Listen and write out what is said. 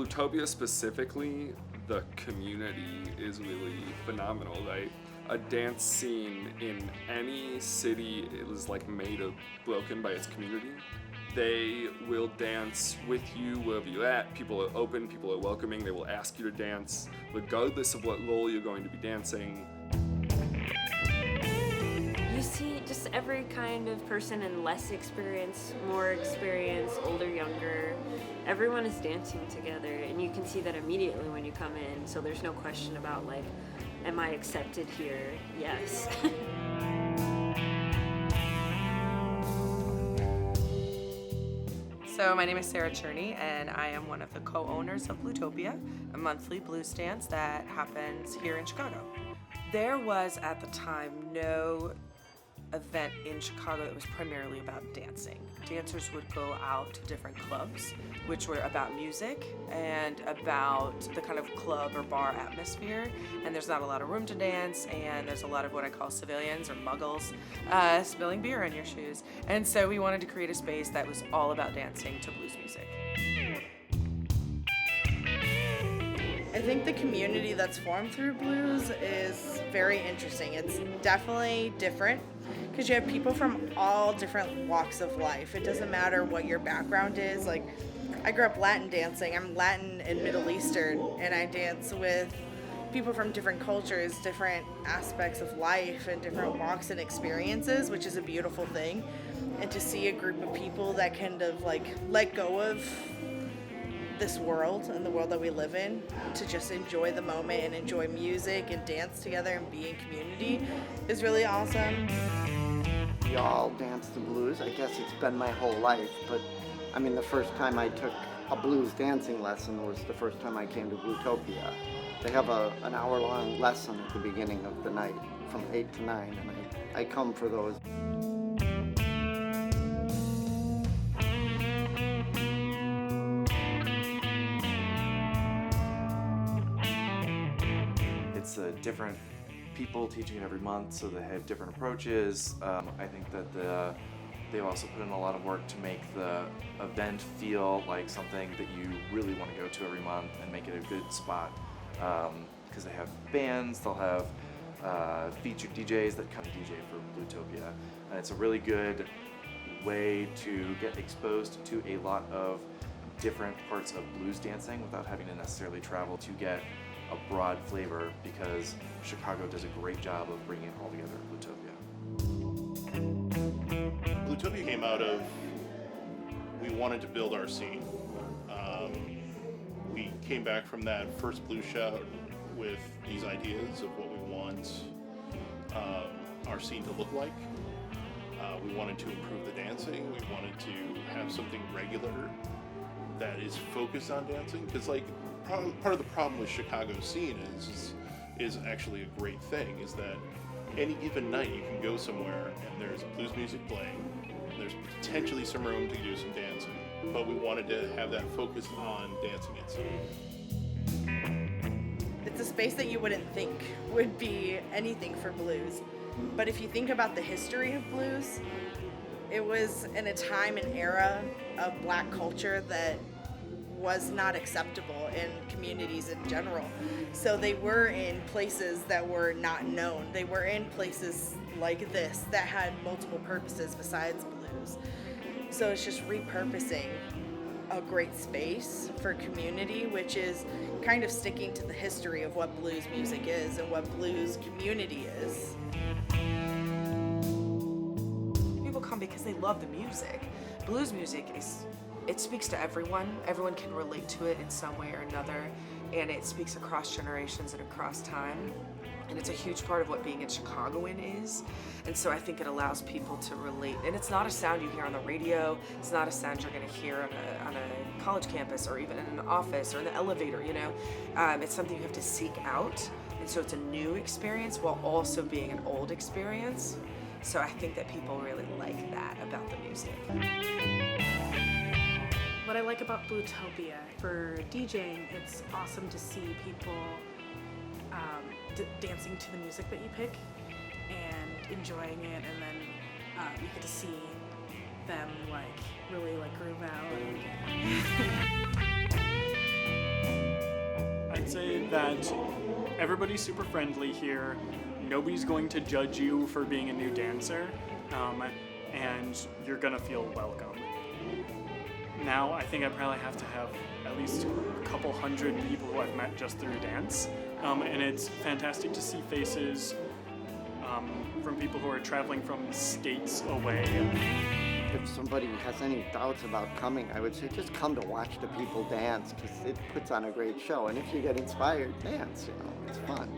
Bluetopia specifically, the community is really phenomenal, right? A dance scene in any city is like broken by its community. They will dance with you wherever you're at. People are open, people are welcoming, they will ask you to dance, regardless of what role you're going to be dancing. You see just every kind of person and less experience, more experience, older, younger. Everyone is dancing together, and you can see that immediately when you come in, so there's no question about like, am I accepted here? Yes. So my name is Sarah Cherney, and I am one of the co-owners of Bluetopia, a monthly blues dance that happens here in Chicago. There was at the time no event in Chicago that was primarily about dancing. Dancers would go out to different clubs, which were about music and about the kind of club or bar atmosphere, and there's not a lot of room to dance, and there's a lot of what I call civilians or muggles spilling beer on your shoes. And so we wanted to create a space that was all about dancing to blues music. I think the community that's formed through blues is very interesting. It's definitely different because you have people from all different walks of life. It doesn't matter what your background is. Like, I grew up Latin dancing. I'm Latin and Middle Eastern, and I dance with people from different cultures, different aspects of life, and different walks and experiences, which is a beautiful thing. And to see a group of people that kind of like let go of this world and the world that we live in to just enjoy the moment and enjoy music and dance together and be in community is really awesome. We all dance the blues. I guess it's been my whole life, but I mean, the first time I took a blues dancing lesson was the first time I came to Bluetopia. They have an hour-long lesson at the beginning of the night from 8 to 9, and I come for those. It's different people teaching it every month, so they have different approaches. I think that they've also put in a lot of work to make the event feel like something that you really want to go to every month and make it a good spot. Because they have bands, they'll have featured DJs that come to DJ for Bluetopia. And it's a really good way to get exposed to a lot of different parts of blues dancing without having to necessarily travel to get a broad flavor, because Chicago does a great job of bringing it all together at Bluetopia. Bluetopia came out of, we wanted to build our scene. We came back from that first Blues Shout with these ideas of what we want our scene to look like. We wanted to improve the dancing. We wanted to have something regular that is focused on dancing, because like part of the problem with Chicago's scene is actually a great thing, is that any given night you can go somewhere and there's blues music playing, there's potentially some room to do some dancing, but we wanted to have that focus on dancing itself. It's a space that you wouldn't think would be anything for blues, but if you think about the history of blues, it was in a time and era of Black culture that was not acceptable in communities in general. So they were in places that were not known. They were in places like this that had multiple purposes besides blues. So it's just repurposing a great space for community, which is kind of sticking to the history of what blues music is and what blues community is. People come because they love the music. Blues music it speaks to everyone. Everyone can relate to it in some way or another, and it speaks across generations and across time. And it's a huge part of what being a Chicagoan is. And so I think it allows people to relate. And it's not a sound you hear on the radio. It's not a sound you're going to hear on a college campus or even in an office or in the elevator, you know. It's something you have to seek out. And so it's a new experience while also being an old experience. So I think that people really like that about the music. What I like about Bluetopia, for DJing, it's awesome to see people dancing to the music that you pick and enjoying it, and then you get to see them like really like groove out. that everybody's super friendly here. Nobody's going to judge you for being a new dancer, and you're gonna feel welcome. Now, I think I probably have to have at least a couple hundred people who I've met just through dance, and it's fantastic to see faces from people who are traveling from states away. If somebody has any doubts about coming, I would say just come to watch the people dance, because it puts on a great show. And if you get inspired, dance, it's fun.